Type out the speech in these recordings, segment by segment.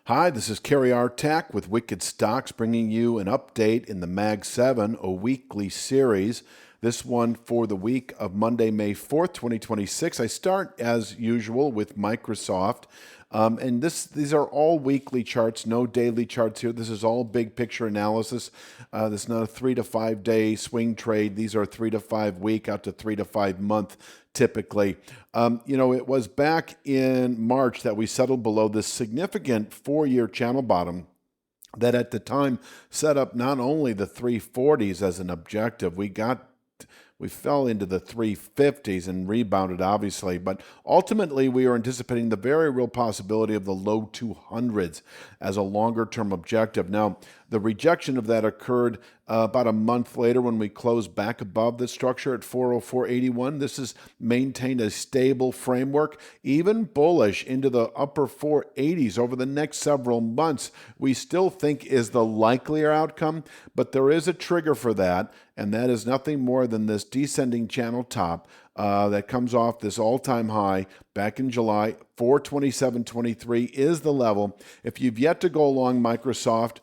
Hi, this is Kerry Artak with Wicked Stocks bringing you an update in the Mag 7, a weekly series. This one for the week of Monday, May 4th, 2026. I start as usual with Microsoft. And these are all weekly charts, no daily charts here. This is all big picture analysis. This is not a 3 to 5 day swing trade. These are 3 to 5 week out to 3 to 5 month typically. It was back in March that we settled below this significant 4-year channel bottom that at the time set up not only the 340s as an objective, we fell into the 350s and rebounded, obviously, but ultimately we are anticipating the very real possibility of the low 200s as a longer-term objective. Now, the rejection of that occurred about a month later when we closed back above the structure at 404.81. This has maintained a stable framework, even bullish into the upper 480s over the next several months. We still think is the likelier outcome, but there is a trigger for that, and that is nothing more than this descending channel top that comes off this all-time high back in July. 427.23 is the level. If you've yet to go along Microsoft,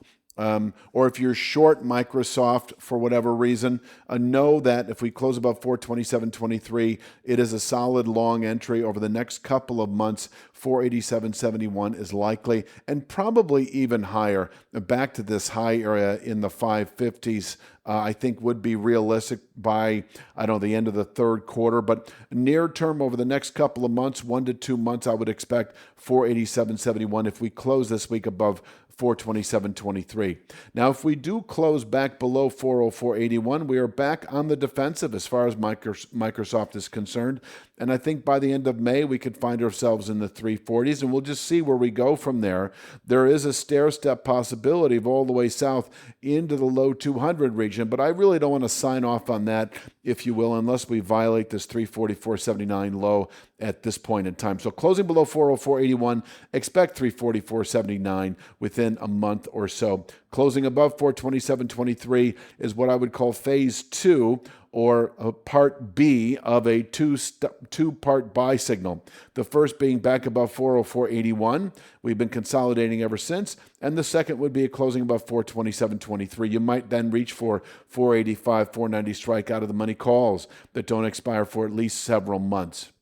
or if you're short Microsoft for whatever reason, know that if we close above 427.23, it is a solid long entry over the next couple of months. 487.71 is likely, and probably even higher. Back to this high area in the 550s, I think would be realistic by, the end of the third quarter. But near term, over the next couple of months, 1 to 2 months, I would expect 487.71 if we close this week above 427.23. Now, if we do close back below 404.81, we are back on the defensive as far as Microsoft is concerned. And I think by the end of May, we could find ourselves in the 340s, and we'll just see where we go from there. There is a stair-step possibility of all the way south into the low 200 region, but I really don't want to sign off on that, if you will, unless we violate this 344.79 low at this point in time. So closing below 404.81, expect 344.79 within a month or so. Closing above 427.23 is what I would call phase 2, or part B of a two-part buy signal. The first being back above 404.81. We've been consolidating ever since. And the second would be a closing above 427.23. You might then reach for 485, 490 strike out of the money calls that don't expire for at least several months.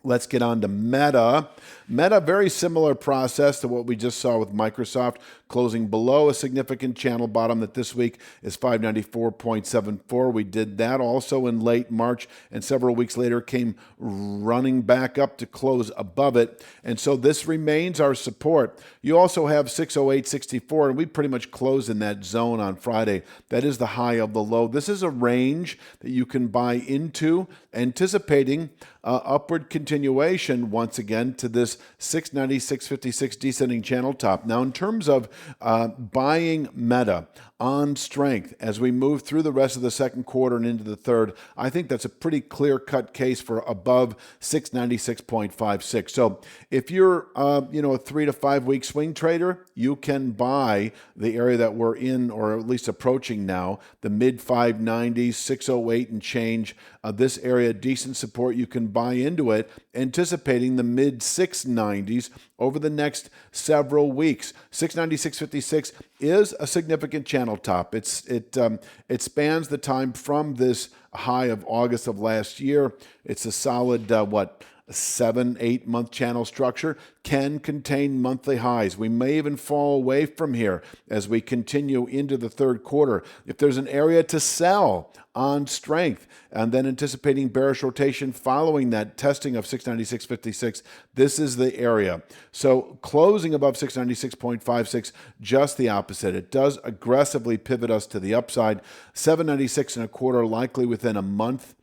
Let's get on to Meta. Meta, very similar process to what we just saw with Microsoft, closing below a significant channel bottom that this week is 594.74. We did that also in late March, and several weeks later came running back up to close above it. And so this remains our support. You also have 608.64, and we pretty much closed in that zone on Friday. That is the high of the low. This is a range that you can buy into, anticipating upward continuation once again to this 690, 656 descending channel top. Now, in terms of buying Meta on strength as we move through the rest of the second quarter and into the third, I think that's a pretty clear-cut case for above 696.56. So if you're a 3 to 5 week swing trader, you can buy the area that we're in, or at least approaching now, the mid 590s, 608 and change. This area, decent support. You can buy into it, anticipating the mid 690s over the next several weeks. 696.56 is a significant channel top. It spans the time from this high of August of last year. It's a solid 7-8 month channel structure, can contain monthly highs. We may even fall away from here as we continue into the third quarter. If there's an area to sell on strength, and then anticipating bearish rotation following that testing of 696.56, this is the area. So closing above 696.56, just the opposite. It does aggressively pivot us to the upside. 796.25 likely within a month.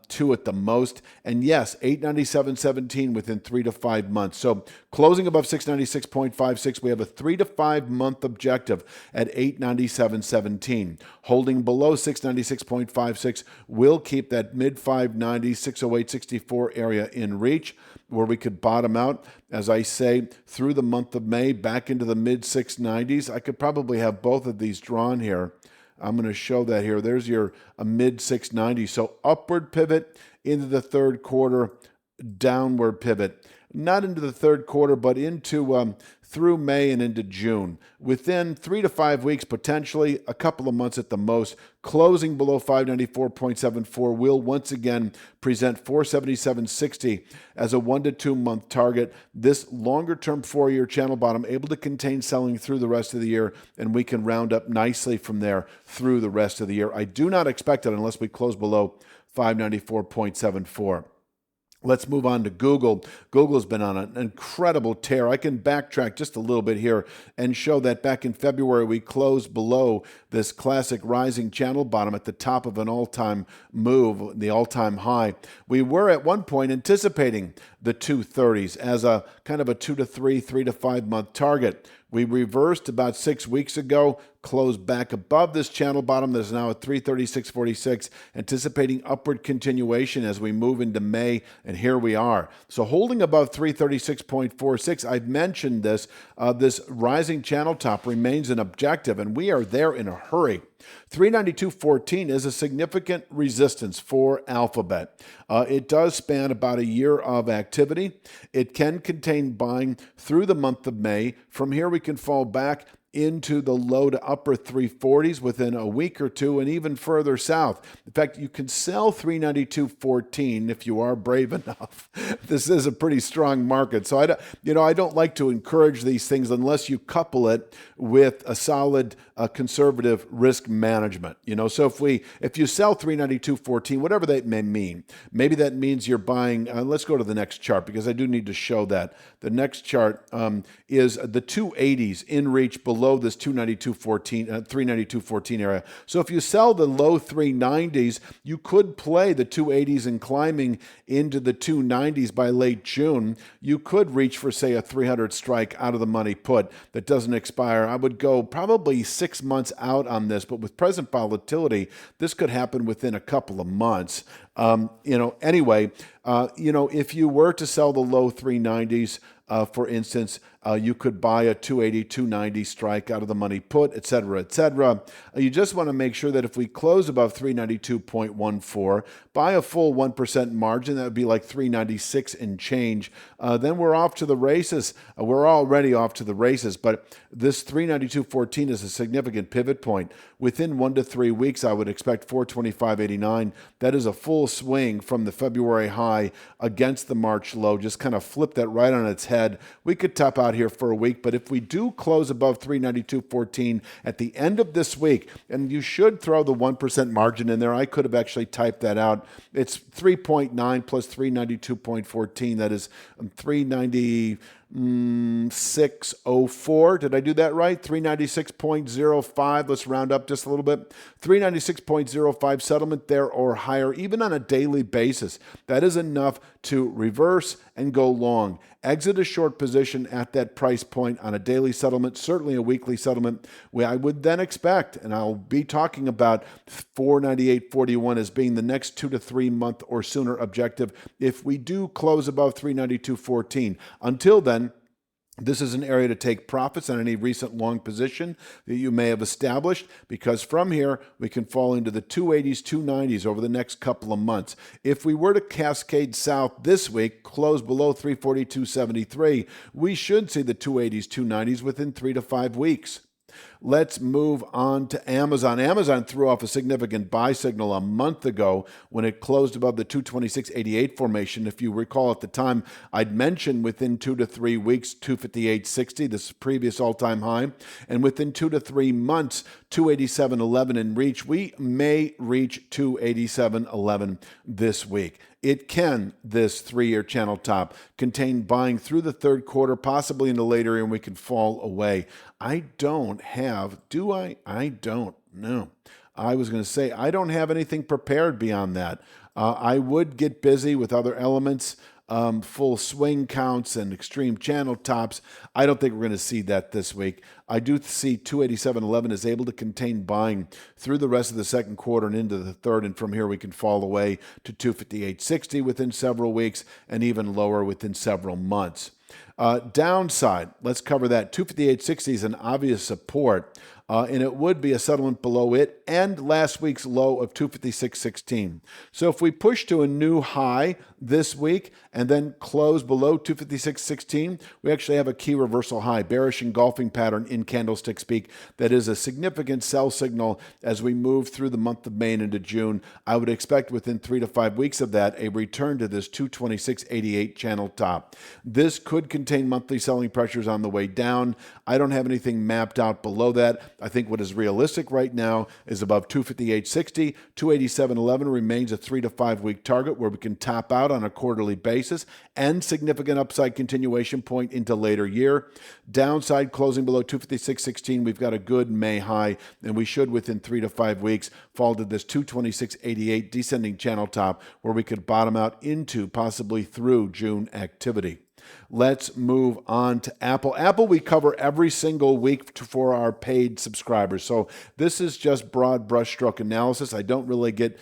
2 at the most. And yes, 897.17 within 3 to 5 months. So closing above 696.56, we have a 3 to 5 month objective at 897.17. Holding below 696.56 will keep that mid 590s, 608.64 area in reach, where we could bottom out, as I say, through the month of May, back into the mid 690s. I could probably have both of these drawn here. I'm going to show that here. There's your mid 690. So upward pivot into the third quarter, downward pivot not into the third quarter, but into through May and into June. Within 3 to 5 weeks, potentially a couple of months at the most, closing below 594.74 will once again present 477.60 as a 1 to 2 month target. This longer-term 4-year channel bottom able to contain selling through the rest of the year, and we can round up nicely from there through the rest of the year. I do not expect it unless we close below 594.74. Let's move on to Google. Google's been on an incredible tear. I can backtrack just a little bit here and show that back in February, we closed below this classic rising channel bottom at the top of an all-time move, the all-time high. We were at one point anticipating the 230s as a kind of a 2 to 3, 3 to 5 month target. We reversed about 6 weeks ago, closed back above this channel bottom that is now at 336.46, anticipating upward continuation as we move into May, and here we are. So holding above 336.46, I've mentioned this, this rising channel top remains an objective, and we are there in a hurry. 392.14 is a significant resistance for Alphabet. It does span about a year of activity. It can contain buying through the month of May. From here, we can fall back into the low to upper 340s within a week or two, and even further south. In fact, you can sell 392.14 if you are brave enough. This is a pretty strong market, so I don't like to encourage these things unless you couple it with a solid conservative risk management. So if you sell 392.14, whatever that may mean, maybe that means you're buying. Let's go to the next chart because I do need to show that. The next chart is the 280s in reach below this 392.14 area. So if you sell the low 390s, you could play the 280s and climbing into the 290s by late June. You could reach for, say, a 300 strike out of the money put that doesn't expire. I would go probably 6 months out on this, but with present volatility, this could happen within a couple of months. Anyway, if you were to sell the low 390s, for instance, you could buy a 280, 290 strike out of the money put, et cetera, et cetera. You just want to make sure that if we close above 392.14, buy a full 1% margin, that would be like 396 and change. Then we're off to the races. We're already off to the races, but this 392.14 is a significant pivot point. Within 1 to 3 weeks, I would expect 425.89. That is a full swing from the February high against the March low. Just kind of flip that right on its head. We could top out here for a week, but if we do close above 392.14 at the end of this week, and you should throw the 1% margin in there. I could have actually typed that out. It's 3.9 plus 392.14. That is 396.04. Did I do that right? 396.05. Let's round up just a little bit. 396.05 settlement there or higher, even on a daily basis. That is enough to reverse and go long. Exit a short position at that price point on a daily settlement, certainly a weekly settlement, where I would then expect, and I'll be talking about 498.41 as being the next 2 to 3 month or sooner objective if we do close above 392.14. Until then, this is an area to take profits on any recent long position that you may have established, because from here, we can fall into the 280s, 290s over the next couple of months. If we were to cascade south this week, close below 342.73, we should see the 280s, 290s within 3 to 5 weeks. Let's move on to Amazon. Amazon threw off a significant buy signal a month ago when it closed above the 226.88 formation. If you recall at the time, I'd mentioned within 2 to 3 weeks, 258.60, this previous all-time high. And within 2 to 3 months, 287.11 in reach. We may reach 287.11 this week. It can, this 3-year channel top, contain buying through the third quarter, possibly in the later year, and we can fall away. I don't have, do I? I don't know. I was going to say, I don't have anything prepared beyond that. I would get busy with other elements, full swing counts and extreme channel tops. I don't think we're going to see that this week. I do see 287.11 is able to contain buying through the rest of the second quarter and into the third, and from here we can fall away to 258.60 within several weeks and even lower within several months. Downside, let's cover that. 258.60 is an obvious support, and it would be a settlement below it and last week's low of 256.16. So if we push to a new high this week and then close below 256.16, we actually have a key reversal high, bearish engulfing pattern in candlestick speak. That is a significant sell signal as we move through the month of May and into June. I would expect within 3 to 5 weeks of that a return to this 226.88 channel top. This could contain monthly selling pressures on the way down. I don't have anything mapped out below that. I think what is realistic right now is above 258.60. 287.11 remains a 3 to 5 week target where we can top out on a quarterly basis and significant upside continuation point into later year. Downside closing below 256.16. We've got a good May high, and we should within 3 to 5 weeks fall to this 226.88 descending channel top where we could bottom out into possibly through June activity. Let's move on to Apple. Apple we cover every single week for our paid subscribers. So this is just broad brushstroke analysis. I don't really get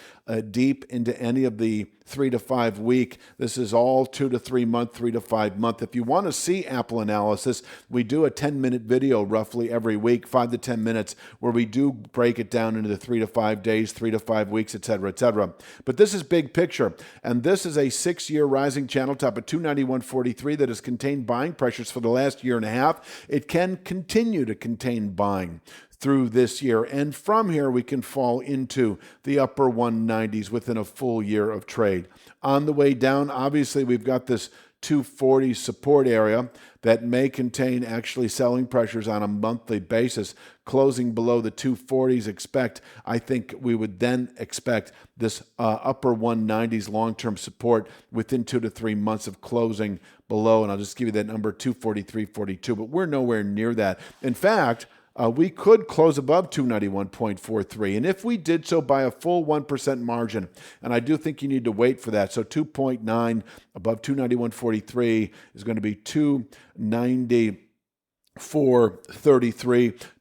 deep into any of the 3 to 5 week. This is all 2 to 3 month, 3 to 5 month. If you want to see Apple analysis, we do a 10-minute video roughly every week, 5 to 10 minutes, where we do break it down into the 3 to 5 days, 3 to 5 weeks, etc., etc. But this is big picture, and this is a 6-year rising channel top at 291.43 that has contained buying pressures for the last year and a half. It can continue to contain buying through this year, and from here we can fall into the upper 190s within a full year of trade. On the way down, obviously we've got this 240 support area that may contain actually selling pressures on a monthly basis. Closing below the 240s, I think we would then expect this upper 190s long-term support within 2 to 3 months of closing below, and I'll just give you that number, 243.42, but we're nowhere near that. In fact, we could close above 291.43. And if we did so by a full 1% margin, and I do think you need to wait for that, so 2.9 above 291.43 is going to be 294.33,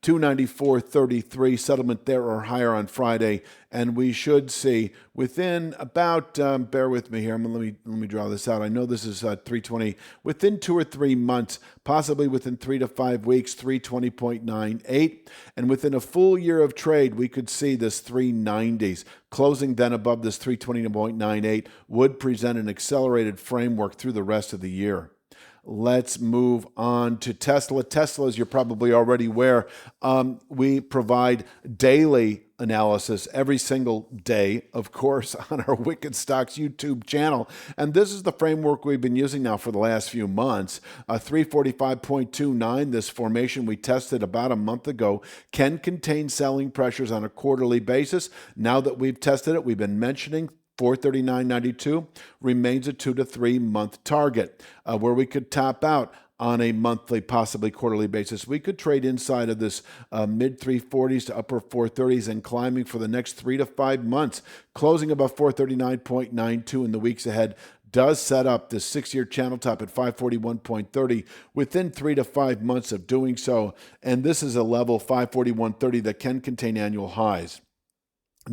294.33 settlement there or higher on Friday, and we should see within about bear with me here. Let me draw this out. I know this is 320 within 2 or 3 months, possibly within 3 to 5 weeks, 320.98, and within a full year of trade, we could see this 390s closing then above this 320.98 would present an accelerated framework through the rest of the year. Let's move on to Tesla. Tesla, as you're probably already aware, we provide daily analysis every single day, of course, on our Wicked Stocks YouTube channel. And this is the framework we've been using now for the last few months. 345.29, this formation we tested about a month ago, can contain selling pressures on a quarterly basis. Now that we've tested it, we've been mentioning 439.92 remains a 2 to 3 month target where we could top out on a monthly, possibly quarterly basis. We could trade inside of this mid 340s to upper 430s and climbing for the next 3 to 5 months. Closing above 439.92 in the weeks ahead does set up this 6-year channel top at 541.30 within 3 to 5 months of doing so. And this is a level 541.30 that can contain annual highs.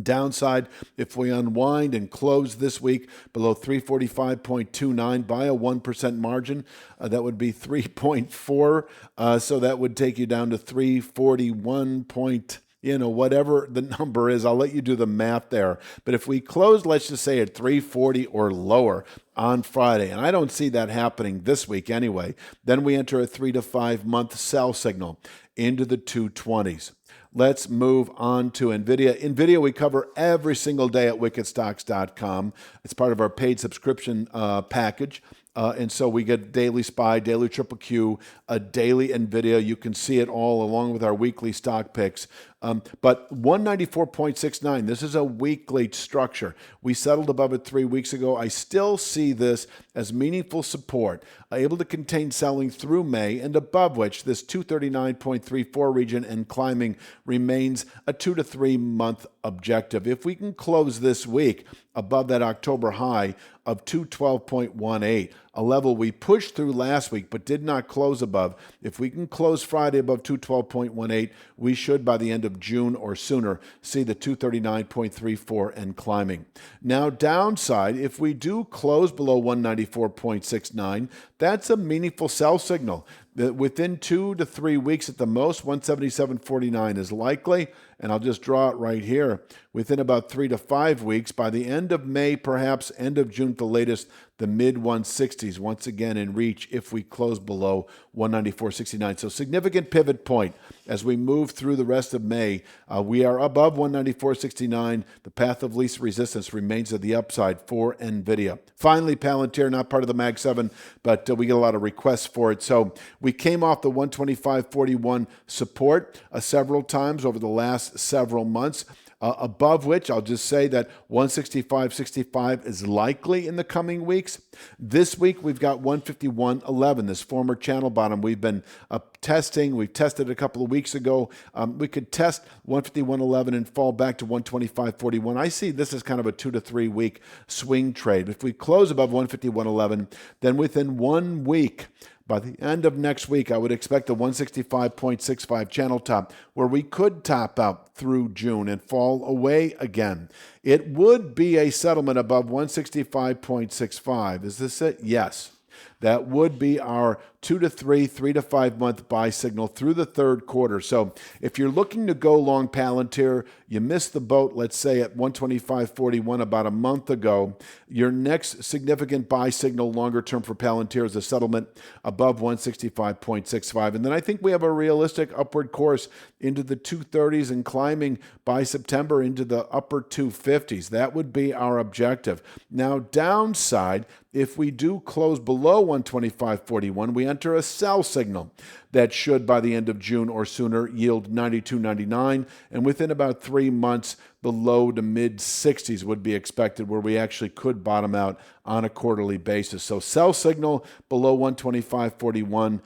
Downside, if we unwind and close this week below 345.29 by a 1% margin, that would be 3.4. So that would take you down to 341. Whatever the number is, I'll let you do the math there. But if we close, let's just say at 340 or lower on Friday, and I don't see that happening this week anyway, then we enter a 3 to 5 month sell signal into the 220s. Let's move on to NVIDIA. NVIDIA we cover every single day at wickedstocks.com. It's part of our paid subscription package. And so we get daily SPY, daily Triple Q, a daily NVIDIA. You can see it all along with our weekly stock picks. But 194.69, this is a weekly structure. We settled above it 3 weeks ago. I still see this as meaningful support, able to contain selling through May, and above which this 239.34 region and climbing remains a 2 to 3 month objective. If we can close this week above that October high of 212.18, a level we pushed through last week but did not close above. If we can close Friday above 212.18, we should, by the end of June or sooner, see the 239.34 and climbing. Now, downside, if we do close below 194.69, that's a meaningful sell signal. Within 2 to 3 weeks at the most, 177.49 is likely, and I'll just draw it right here. Within about 3 to 5 weeks, by the end of May, perhaps end of June at the latest, the mid-160s once again in reach if we close below 194.69. So significant pivot point as we move through the rest of May. We are above 194.69. The path of least resistance remains to the upside for NVIDIA. Finally, Palantir, not part of the Mag 7, but we get a lot of requests for it. So we came off the 125.41 support several times over the last several months. Above which I'll just say that 165.65 is likely in the coming weeks. This week we've got 151.11, this former channel bottom we've been testing. We tested a couple of weeks ago. We could test 151.11 and fall back to 125.41. I see this as kind of a 2 to 3 week swing trade. If we close above 151.11, then within 1 week, by the end of next week, I would expect the 165.65 channel top, where we could top out through June and fall away again. It would be a settlement above 165.65. Is this it? Yes. That would be our 2 to 3, 3 to 5 month buy signal through the third quarter. So if you're looking to go long Palantir, you missed the boat, let's say at 125.41 about a month ago, your next significant buy signal longer term for Palantir is a settlement above 165.65. And then I think we have a realistic upward course into the 230s and climbing by September into the upper 250s. That would be our objective. Now, downside, if we do close below 125.41, we enter a sell signal that should, by the end of June or sooner, yield 92.99, and within about 3 months, the low to mid 60s would be expected, where we actually could bottom out on a quarterly basis. So sell signal below 125.41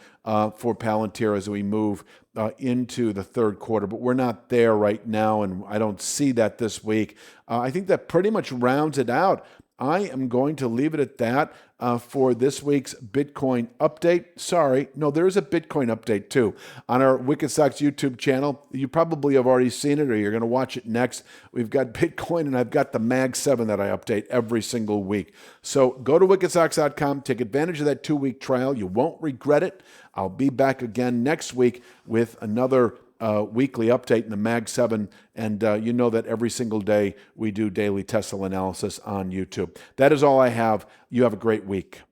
for Palantir as we move into the third quarter, but we're not there right now, and I don't see that this week. I think that pretty much rounds it out. I am going to leave it at that for this week's Bitcoin update. Sorry, no, there is a Bitcoin update too on our Wicked Stocks YouTube channel. You probably have already seen it, or you're going to watch it next. We've got Bitcoin, and I've got the Mag 7 that I update every single week. So go to wickedstocks.com, take advantage of that 2-week trial. You won't regret it. I'll be back again next week with another weekly update in the Mag 7, and you know that every single day we do daily Tesla analysis on YouTube. That is all I have. You have a great week.